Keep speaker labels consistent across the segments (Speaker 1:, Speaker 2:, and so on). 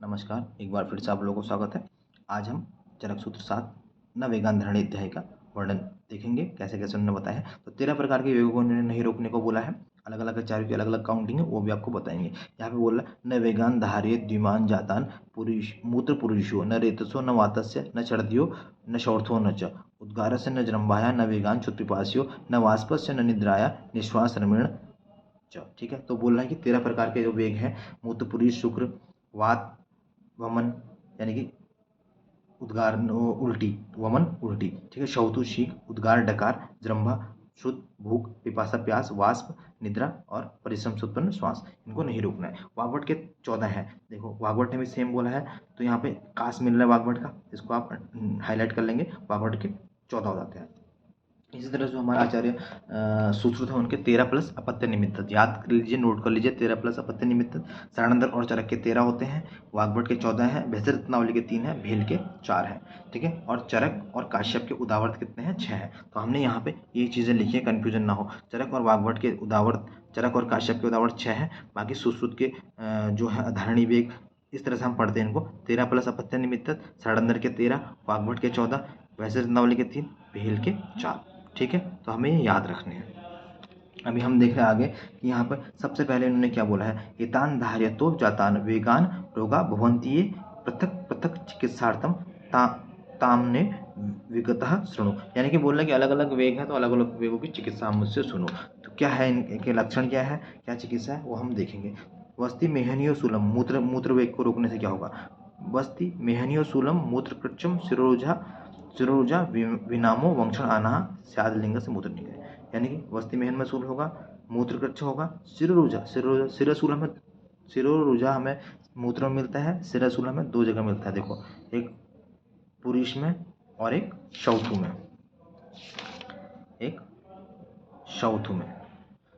Speaker 1: नमस्कार, एक बार फिर से आप लोगों को स्वागत है। आज हम चरक सूत्र 7 न वेगान धरणी अध्याय का वर्णन देखेंगे, कैसे-कैसे उन्होंने बताया है। तो 13 प्रकार के वेगों को उन्होंने नहीं रोकने को बोला है। अलग-अलग आचार्यों की अलग-अलग काउंटिंग है, वो भी आपको बताएँगे। यहाँ पे बोला न वेगान धारयेत् द्विमान जातान् पुरुष मूत्र पुरुषो न रेतसो न वातस्य न चर्दयो न शौर्थो न च उद्गारस्य न जृम्भाया न वेगान क्षुत्पिपास्यो न वाष्पस्य न निद्राया निश्वास रमेण च। ठीक है, तो बोल रहा है कि 13 प्रकार के जो वेग हैं, मूत्र पुरुष, शुक्र, वात, वमन यानी कि उद्गार उल्टी, वमन उल्टी, ठीक है, शौतु शीख, उद्गार डकार, जृंभा शुद्ध, भूख, पिपासा प्यास, वाष्प निद्रा और परिश्रम से उत्पन्न श्वास, इनको नहीं रोकना है। वाग्भट के 14 है। देखो वाग्भट ने भी सेम बोला है, तो यहाँ पे कास मिल रहा है वाग्भट का, इसको आप हाईलाइट कर लेंगे। वाग्भट के 14 हो जाते हैं। इसी तरह जो हमारा आचार्य सुश्रुत है, उनके 13 प्लस अपत्य निमित्त याद कर लीजिए, नोट कर लीजिए। 13 प्लस अपत्य निमित्त सारणंदर और चरक के 13 होते हैं, वाग्भट के 14 हैं, बेहतर रत्नावली के 3 हैं, भेल के 4 हैं। ठीक है, और चरक और काश्यप के उदावर्त कितने हैं? 6 हैं। तो हमने यहाँ पे ये चीज़ें लिखी है, कन्फ्यूजन ना हो। चरक और वाग्भट के उदावर्त, चरक और काश्यप के उदावर्त 6 हैं, बाकी सुश्रुत के जो है धारणी वेग, इस तरह से हम पढ़ते हैं इनको। 13 प्लस अपत्य निमित्त, सारणंदर के 13, वाग्भट के 14, वैसे रत्नावली के 3, भेल के 4। ठीक है, तो हमें ये याद रखने हैं। अभी हम देख रहे हैं आगे कि यहाँ पर सबसे पहले इन्होंने क्या बोला है, एतान धार्यतो जातान वेगान रोगा भवन्ति पृथक पृथक चिकित्सार्थम तामने विगतः शृणु। यानी कि बोल रहे हैं कि अलग अलग वेग है, तो अलग अलग वेगों की चिकित्सा हम मुझसे सुनो। तो क्या है इनके लक्षण, क्या है, क्या चिकित्सा है, वो हम देखेंगे। वस्ति मेहनियो सूलम, मूत्र वेग को रोकने से क्या होगा। वस्ति मेहनियो सूलम मूत्र कृच्छम शिरोजा विनामो वंक्षण आना स्यादलिंग से मूत्र निकले। यानी कि वस्ति मेहन में सूल होगा, मूत्र कृच्छ होगा, सिरोरुजा हमें मूत्र में मिलता है, सिरसूल हमें 2 जगह मिलता है। देखो, एक पुरुष में और एक शौथु में,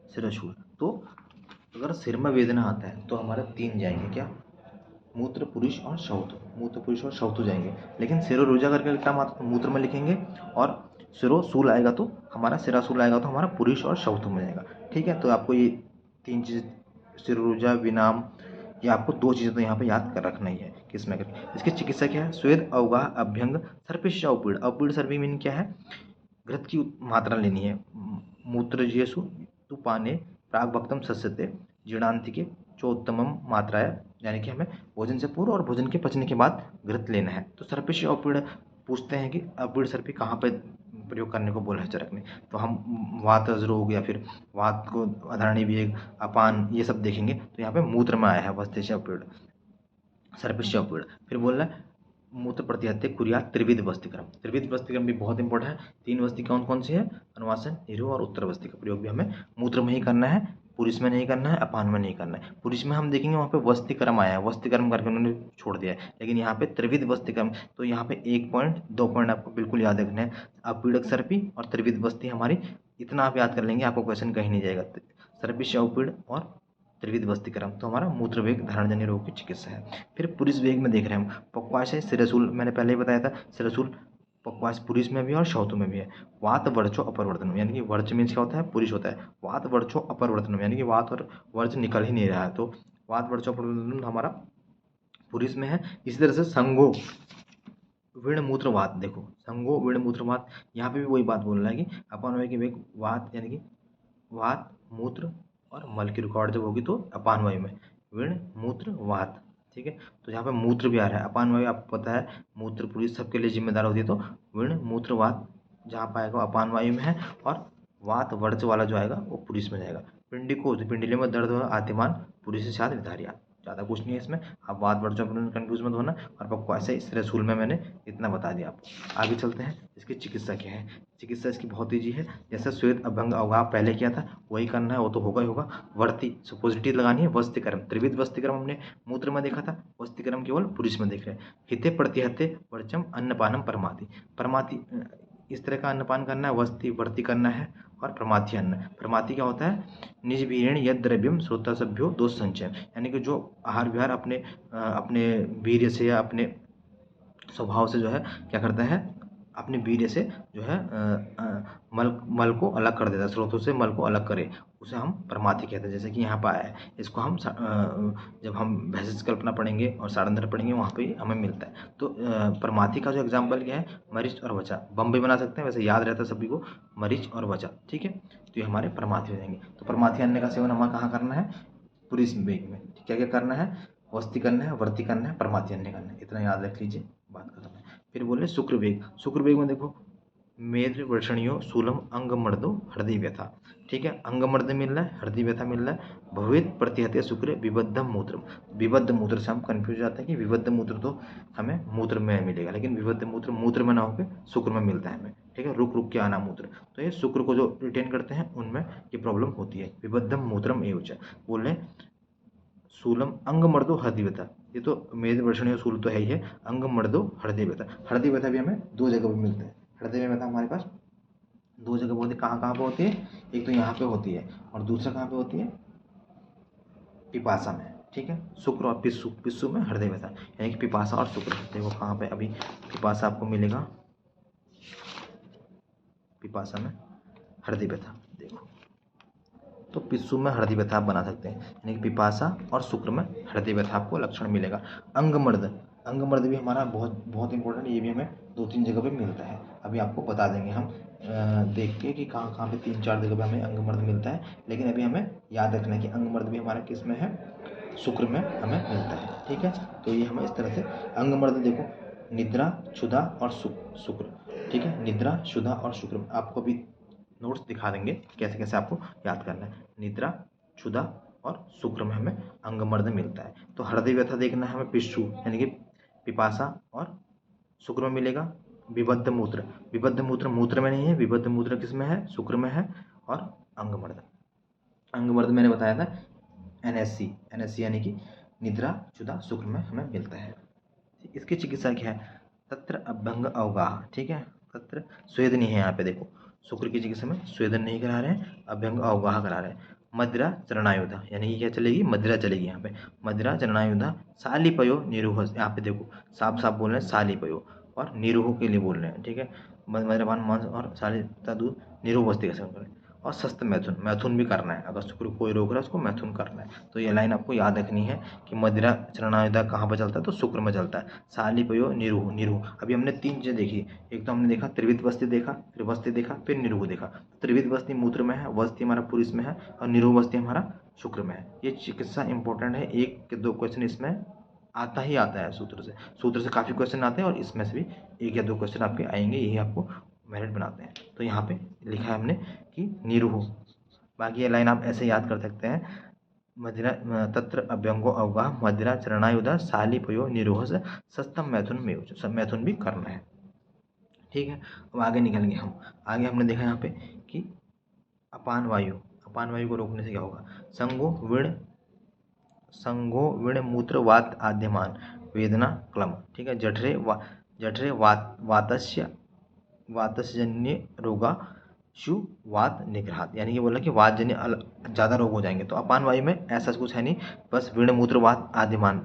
Speaker 1: सिरसूल। तो अगर सिर में वेदना आता है तो हमारे 3 जाएंगे, क्या, मूत्र पुरुष और शौतु जाएंगे। लेकिन सिरोरुजा करके लिखना तो मूत्र में लिखेंगे, और सिरोसूल आएगा तो हमारा सिरासूल आएगा तो हमारा पुरुष और शौतु में जाएगा। ठीक है, तो आपको ये 3 चीज़, सिरोरुजा विनाम, ये आपको 2 चीज़ें तो यहाँ पे याद कर रखना ही है। किसमें कर इसकी चिकित्सा क्या है, स्वेद अवगाह अभ्यंग सर्पिश अवपीड़। अवपीड़ सर्पी मीन क्या है, घृत की मात्रा लेनी है। मूत्रजेसु तु पाने प्राग भक्तम सस्यते जीर्णांतिके चोत्तमम मात्राया, यानी कि हमें भोजन से पूर्व और भोजन के पचने के बाद घृत लेना है। तो सर्पिश अवपीड़ पूछते हैं कि अवपीड़ सर्पी कहाँ पे प्रयोग करने को बोला है चरक ने। तो हम वात रोग या फिर वात को अधारणी वेग, अपान, ये सब देखेंगे। तो यहाँ पे मूत्र में आया है वस्तेश अवपीड़, सर्पिश अवपीड़। फिर बोल रहा है मूत्र प्रतिहत्य कुरिया त्रिविध वस्तिक्रम। त्रिविध वस्तिक्रम भी बहुत इंपॉर्टेंट है। 3 वस्ती कौन से है, अनुवासन, निरो और उत्तर वस्ती का प्रयोग भी हमें मूत्र में ही करना है, पुरुष में नहीं करना है, अपान में नहीं करना है। पुरुष में हम देखेंगे वहाँ पे वस्तिक्रम आया है, वस्तिक्रम करके उन्होंने छोड़ दिया है, लेकिन यहाँ पे त्रिविध वस्तिक्रम। तो यहाँ पे 1 पॉइंट 2 पॉइंट आपको बिल्कुल याद रखना है, अपीड़क सर्पी और त्रिविध वस्ती हमारी, इतना आप याद कर लेंगे, आपको क्वेश्चन कहीं नहीं जाएगा। सर्पिश अवपीड़ और त्रिविध वस्तिक्रम, तो हमारा मूत्र वेग धारणजन्य रोग की चिकित्सा है। फिर पुरुष वेग में देख रहे हैं हम, पक्वाश है, सिरसूल, मैंने पहले ही बताया था, सिरसूल पक्वाश पुरुष में भी है और शौतु में भी है। वात वर्चो अपरवर्तनम, यानी कि वर्च मीन्स क्या होता है, पुरुष होता है। वात वर्चो अपरवर्तनम, यानी कि वात और वर्च निकल ही नहीं रहा है, तो वात वर्चो अपरवर्तनम हमारा पुरुष में है। इसी तरह से संगो विण मूत्रवात, देखो संगो विण मूत्रवात, यहाँ पे भी वही बात बोल रहा है कि अपान की वेग वात, यानी कि वात, मूत्र और मल की रुकावट जब होगी तो अपान वायु में विण मूत्र वात। ठीक है, तो यहाँ पे मूत्र भी आ रहा है, अपान वायु आपको पता है मूत्र पुरुष सबके लिए जिम्मेदार होती है, तो विण मूत्र वात जहाँ पाएगा अपान वायु में है, और वात वर्च वाला जो आएगा वो पुरुष में जाएगा। पिंडिले में दर्द हो आतिमान पुरुष से साथ विधारिया, ज़्यादा कुछ नहीं है इसमें, आप वात वर्च कन्फ्यूज मत होना। और पक्का ऐसे इस रसूल में मैंने इतना बता दिया आपको। आगे चलते हैं, इसकी चिकित्सा क्या है। चिकित्सा इसकी बहुत ईजी है, जैसे श्वेत अभंग अवगाह पहले किया था वही करना है, वो तो होगा ही होगा। वर्ती सुपोजिटिव लगानी है, वस्तिक्रम, त्रिविध वस्तिक्रम हमने मूत्र में देखा था, वस्तिक्रम केवल पुरुष में देख रहे हैं। हिते प्रतिहते वर्चम अन्नपानम परमाति, इस तरह का अन्नपान करना है, वस्ति वर्ती करना है, और प्रमाथि अन्न। प्रमाथि क्या होता है, निज वीरेण यद द्रव्यम श्रोतासभ्यो दोष संचय, यानी कि जो आहार विहार अपने वीर्य से या अपने स्वभाव से जो है क्या करता है, अपने वीर्य से जो है मल को अलग कर देता है, स्रोतों से मल को अलग करे, उसे हम प्रमाथि कहते हैं। जैसे कि यहाँ पर आया है, इसको हम जब हम भेषज कल्पना पढ़ेंगे और सारंध्र पढ़ेंगे वहाँ पे हमें मिलता है। तो प्रमाथि का जो एग्जाम्पल क्या है, मरीच और वचा। बम भी बना सकते हैं, वैसे याद रहता है सभी को, मरीच और वचा, ठीक है। तो ये हमारे प्रमाथि हो जाएंगे। तो प्रमाथि अन्न का सेवन हमें कहाँ करना है, पुरुष वेग में। क्या क्या करना है, वस्ती करना है, वर्ती करना है, प्रमाथि अन्न करना है, इतना याद रख लीजिए, बात खत्म है। फिर बोले शुक्र वेग। शुक्र वेग में देखो, मेद्र वर्षणियों शूलम अंग मर्दो हृदय व्यथा, ठीक है। अंग मर्द मिल रहा है, हृदय व्यथा मिल रहा है। भवित प्रतिहत्य शुक्र विबद्धम मूत्र। विबद्ध मूत्र से हम कंफ्यूज जाते हैं कि विबद्ध मूत्र तो हमें मूत्र में मिलेगा, लेकिन विबद्ध मूत्र मूत्र में ना होकर शुक्र में मिलता है हमें, ठीक है। रुक रुक के आना मूत्र, तो ये शुक्र को जो रिटेन करते हैं उनमें ये प्रॉब्लम होती है। विबद्धम मूत्रम एवच। बोल रहे शूलम अंग मर्दो हृदय व्यथा, ये तो मेद वर्षणीय शूल तो है ही है। अंग मर्दो हृदय व्यथा, हृदय व्यथा भी हमें दो जगह पे मिलता है। हृदय व्यथा हमारे पास दो जगह पे होती है। कहाँ कहाँ पे होती है, एक तो यहाँ पे होती है और दूसरा कहाँ पे होती है, पिपासा में, ठीक है। शुक्र और पिस्सू, पिस्सू में हृदय व्यथा, यानी कि पिपासा और शुक्र। देखो कहाँ पे अभी पिपासा आपको मिलेगा, पिपासा में हृदय व्यथा, देखो। तो पिस्सू में हृदय व्यथा आप बना सकते हैं, यानी कि पिपासा और शुक्र में हृदय व्यथा आपको लक्षण मिलेगा। अंगमर्द, अंगमर्द भी हमारा बहुत बहुत इंपॉर्टेंट, ये भी हमें दो तीन जगह पे मिलता है। अभी आपको बता देंगे हम देख के कि कहाँ कहाँ पे तीन चार जगह पे हमें अंगमर्द मिलता है, लेकिन अभी हमें याद रखना है कि अंगमर्द भी हमारा किस में है, शुक्र में हमें मिलता है, ठीक है। तो ये हमें इस तरह से अंगमर्द देखो, निद्रा, क्षुधा और शुक्र, ठीक है। निद्रा, क्षुधा और शुक्र, आपको भी नोट्स दिखा देंगे कैसे कैसे आपको याद करना है। निद्रा, क्षुधा और शुक्र में हमें अंगमर्द मिलता है। तो हृदय व्यथा देखना है हमें पिस्सू यानी कि पिपासा और शुक्र में मिलेगा। विबद्ध मूत्र, विबद्ध मूत्र मूत्र में नहीं है, विबद्ध मूत्र किस में है, शुक्र में है। और अंगमर्द, अंगमर्द मैंने बताया था एनएससी, एनएससी यानी कि निद्रा, क्षुधा, शुक्र में हमें मिलता है। इसकी चिकित्सा क्या है, तत्र अभ्यंग अवगाह, ठीक है। तत्र स्वेद नहीं है यहाँ पे, देखो शुक्र की चिकित्सा में स्वेदन नहीं करा रहे हैं, अभ्यंग अवगाह करा रहे हैं। मदिरा चरणायुधा, यानी कि क्या चलेगी, मदिरा चलेगी यहाँ पे। मदिरा चरणायुधा, सालिपयो निरूह, यहाँ पे देखो साफ साफ बोल रहे हैं सालिपयो, और निरूह के लिए बोल रहे हैं, ठीक है। मदिरापान मांस और सालिता दूध निरूह वस्ती का सेवन करें। और सस्त मैथुन, मैथुन भी करना है, अगर शुक्र कोई रोक रहा है उसको मैथुन करना है। तो ये लाइन आपको याद रखनी है कि मदिरा चरणायुधा कहाँ पर चलता है, तो शुक्र में चलता है। सालिपयो निरूह, निरूह अभी हमने तीन चीज़ें देखी, एक तो हमने देखा त्रिविध वस्ती देखा, फिर वस्ती देखा, फिर निरूह देखा। त्रिविध वस्ती मूत्र में है, वस्ती हमारा पुरुष में है, और निरूह वस्ती हमारा शुक्र में है। ये चिकित्सा इंपॉर्टेंट है, एक के दो क्वेश्चन इसमें आता ही आता है सूत्र से, सूत्र से काफ़ी क्वेश्चन आते हैं और इसमें से भी एक या दो क्वेश्चन आपके आएंगे, यही आपको मेरिट बनाते हैं। तो यहाँ पे लिखा है हमने कि निरूह, बाकी ये लाइन आप ऐसे याद कर सकते हैं, मदिरा तत्र अभ्यंगो अवगाह मदिरा चरणायुधा सालिपयो निरोह से सस्तम मैथुन में, सब मैथुन भी करना है, ठीक है। अब आगे निकलेंगे हम। आगे हमने देखा यहाँ पे कि अपान वायु, अपान वायु को रोकने से क्या होगा, संगो विण मूत्र वात आद्यमान वेदना क्लम, ठीक है। जठरे वातस्य वातजन्य रोगा शु वात निग्रहात, यानी कि बोला कि वातजन्य ज़्यादा रोग हो जाएंगे। तो अपान वायु में ऐसा कुछ है नहीं, बस विणमूत्र वात आद्यमान,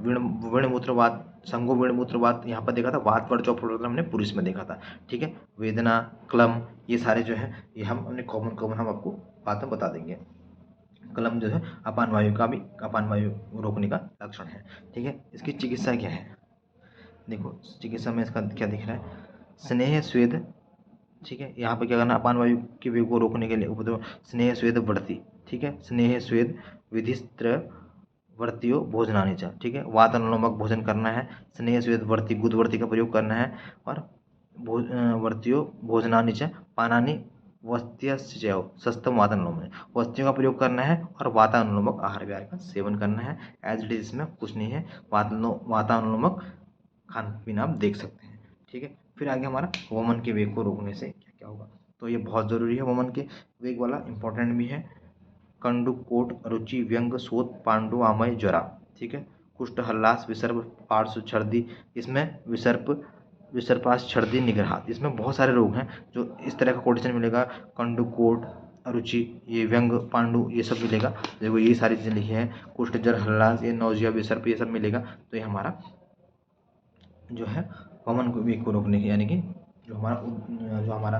Speaker 1: विणमूत्र वात, संगो विणमूत्र वात यहाँ पर देखा था, वात पर जो प्रोग्राम हमने पुरुष में देखा था, ठीक है। वेदना, क्लम, ये सारे जो है ये हम अपने कॉमन कॉमन हम आपको बातें बता देंगे। क्लम जो है अपान वायु का भी, अपान वायु रोकने का लक्षण है, ठीक है। इसकी चिकित्सा क्या है, देखो चिकित्सा में इसका क्या दिख रहा है, स्नेह स्वेद, ठीक है। यहाँ पे क्या करना, अपान वायु के वेग को रोकने के लिए उपद्रव स्नेह स्वेद वर्ती, ठीक है। स्नेह स्वेद विधिस्त्र वर्तियो भोजनानी च, ठीक है। वातानुलोमक भोजन करना है, स्नेह स्वेद वर्ती गुदवर्ती का प्रयोग करना है, और वर्तियो भोजनानी च पानानी वस्त्यस्यैव सस्तम वातानुलोम, वस्तियों का प्रयोग करना है और वातानुलोमक आहार विहार का सेवन करना है। एज इट इज इसमें कुछ नहीं है, वातानुलोमक खान पीना आप देख सकते हैं, ठीक है। फिर आगे हमारा वमन के वेग को रोकने से क्या क्या होगा, तो ये बहुत ज़रूरी है, वमन के वेग वाला इंपॉर्टेंट भी है। कंडु कोट रुचि व्यंग शोथ पांडु आमय ज्वरा, ठीक है। कुष्ठ हल्लास विसर्प पार्श्व छर्दी, इसमें विसर्पास छर्दी निग्रहात, इसमें बहुत सारे रोग हैं जो इस तरह का कोटेशन मिलेगा। कंडु कोट अरुचि, ये व्यंग पांडु, ये सब मिलेगा, देखो ये सारी चीज़ें लिखी हैं। कुष्ठ जर हल्लास, ये नौजिया विसर्प, ये सब मिलेगा। तो ये हमारा जो है वमन को वेग को रोकने के, यानी कि जो हमारा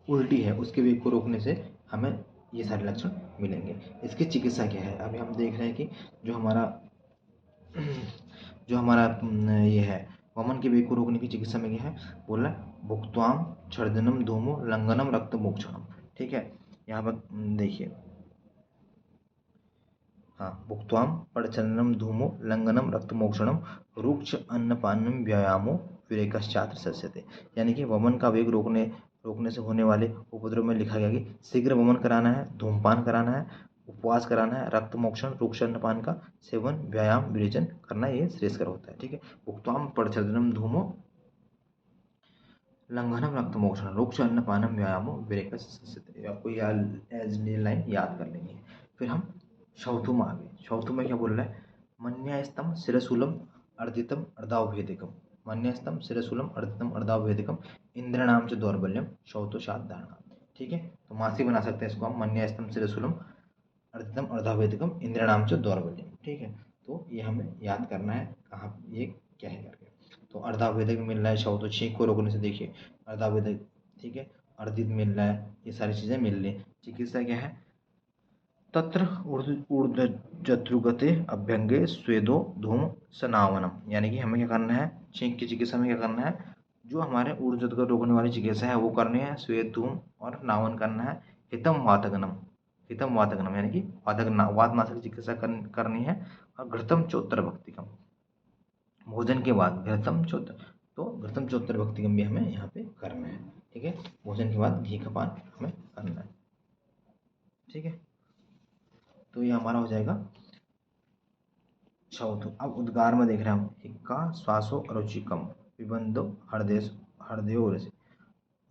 Speaker 1: उल्टी है उसके वेग को रोकने से हमें ये सारे लक्षण मिलेंगे। इसकी चिकित्सा क्या है? अभी हम देख रहे हैं कि जो हमारा ये है वमन के वेग को रोकने की चिकित्सा में क्या है, बोल रहा है भुक्त्वाम छर्दनम धूमो लंघनम रक्त मोक्षणम। ठीक है, यहाँ पर देखिए, हाँ, भुक्त्वाम परचलनम धूमो लंघनम रक्त मोक्षणम रुक्ष अन्नपानम व्यायामो विरेकश्चात्र सस्यते। यानी कि वमन का वेग रोकने से होने वाले उपद्रव में लिखा गया कि शीघ्र वमन कराना है, धूमपान कराना है, उपवास कराना है, रक्त मोक्षण रुक्ष अन्नपान का सेवन, व्यायाम, विरेचन करना, ये श्रेयस्कर होता है। ठीक है, भुक्त्वाम परचलनम धूमो लंघनम रक्त मोक्षण रुक्ष अन्नपानम व्यायामो विरेकश्चात्र। आपको ये लाइन याद कर लेनी है। फिर हम चौथु में आ गए। चौथु में क्या बोल रहा है, मन्यास्तम शिरशूलम अर्दितम अर्धावभेदिकम। मन्यास्तम शिरशूलम अर्दितम अर्धावभेदिकम इंद्रनाम च दौर्बल्यम चौथो धारणा। ठीक है, तो मासी बना सकते हैं इसको हम, मन्यास्तम शिरशूलम अर्दितम अर्धावभेदिकम इंद्रनाम च दौर्बल्यम। ठीक है, तो ये हमें याद करना है कहाँ ये क्या है करके। तो अर्धावभेदक मिल रहा है चौथो, छींक को रोकने से देखिए अर्धावभेदक। ठीक है, अर्दित मिल रहा है, ये सारी चीज़ें मिल रही है। चिकित्सा क्या है, तत्र ऊर्ध्वजत्रुगते अभ्यंगे स्वेदो धूम सनावनम। यानी कि हमें क्या करना है, छींक की चिकित्सा में क्या करना है, जो हमारे ऊर्ध्व को रोकने वाली चिकित्सा है वो करनी है, स्वेद धूम और नावन करना है। हितम वातगनम यानी कि वातनाशक चिकित्सा करनी है। और घृतम चोत्तर भक्तिकम, भोजन के बाद घृतम चोत्तर, तो घृतम चोत्तर भक्तिकम भी हमें यहाँ पे करना है। ठीक है, भोजन के बाद घी का पान हमें करना है। ठीक है, तो ये हमारा हो जाएगा चौथो। अब उद्गार में देख रहे हैं हम, हिक्का श्वासो अरुचिकम पिबंदो हृदयो रसि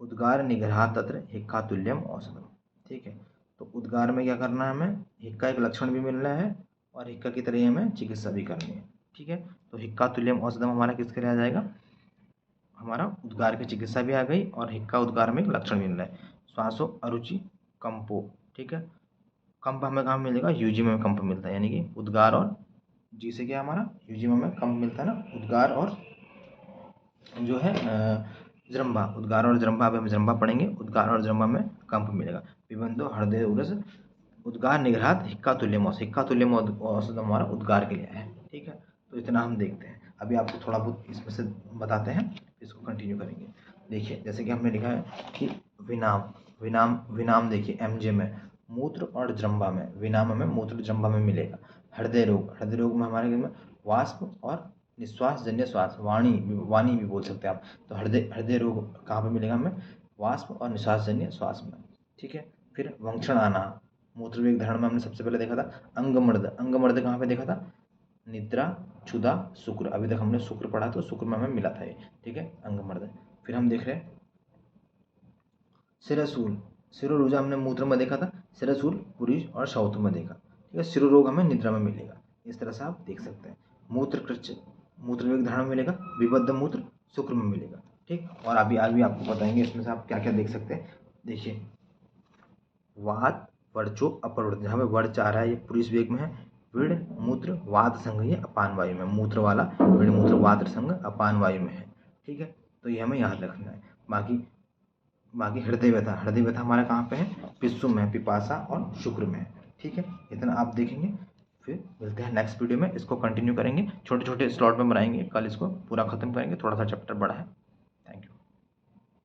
Speaker 1: उद्गार निग्रह तत्र हिक्का तुल्यम औषधम। ठीक है, तो उद्गार में क्या करना है हमें, हिक्का एक लक्षण भी मिल रहा है और हिक्का की तरह ही हमें चिकित्सा भी करनी है। ठीक है, तो हिक्का तुल्यम औषधम हमारा किसके लिए आ जाएगा, हमारा उद्गार की चिकित्सा भी आ गई और हिक्का उद्गार में एक लक्षण मिल रहा है। श्वासो अरुचि कंपो। ठीक है, कंप हमें कहाँ मिलेगा, यूजिम में कंप मिलता है, यानी कि उद्गार और जी से क्या हमारा यूजिम में कंप मिलता है ना, उद्गार और जो है जृंभा, उद्गार और जृंभा। अब हम जृंभा पढ़ेंगे, उद्गार और जृंभा में कंप मिलेगा। पिबंधो हृदय उरस उद्गार निग्रहात हिक्का तुल्यम औषध, हिक्का तुल्यम औषध हमारा उद्गार के लिए है। ठीक है, तो इतना हम देखते हैं। अभी आपको थोड़ा बहुत इसमें से बताते हैं, इसको कंटिन्यू करेंगे। देखिए, जैसे कि हमने लिखा है कि विनाम विनाम विनाम देखिए एमजे में मूत्र और जृंभा में, विनाम में मूत्र जृंभा में मिलेगा। हृदय रोग में हमारे में वाष्प और निश्वास जन्य श्वास, वाणी भी बोल सकते हैं आप। तो हृदय रोग कहाँ पे मिलेगा हमें, वाष्प और निश्वास जन्य श्वास में। ठीक है, फिर वंक्षण आना, मूत्रवेग धारण में हमने सबसे पहले देखा था। अंगमर्द कहाँ पे देखा था, निद्रा क्षुधा शुक्र। अभी तक हमने शुक्र पढ़ा, तो शुक्र में हमें मिला था ये। ठीक है, अंगमर्द। फिर हम देख रहे हैं सिरसूल, सिरोरोजा हमने मूत्र में देखा था, सिरसूल पुरुष और शौथ में देखा। ठीक है, सिरोरोग हमें निद्रा में मिलेगा। इस तरह से आप देख सकते हैं। मूत्रकृच्छ मूत्रवेग धारण में मिलेगा, विबद्ध मूत्र शुक्र में मिलेगा। ठीक, और अभी आगे आपको बताएंगे इसमें से आप क्या क्या देख सकते हैं। देखिए, वात वर्चो अपरवृत्त, जहाँ पे वर्च आ रहा है ये पुरुष वेग में है। विड़ मूत्र वात संघ, ये अपान वायु में, मूत्र वाला विड़ मूत्र वात संघ अपान वायु में है। ठीक है, तो ये हमें याद रखना है। बाकी हृदय व्यथा हमारा कहाँ पे है, पिस्सु में, पिपासा और शुक्र में है। ठीक है, इतना आप देखेंगे। फिर मिलते हैं नेक्स्ट वीडियो में, इसको कंटिन्यू करेंगे, छोटे छोटे स्लॉट में बनाएंगे, कल इसको पूरा खत्म करेंगे, थोड़ा सा चैप्टर बड़ा है।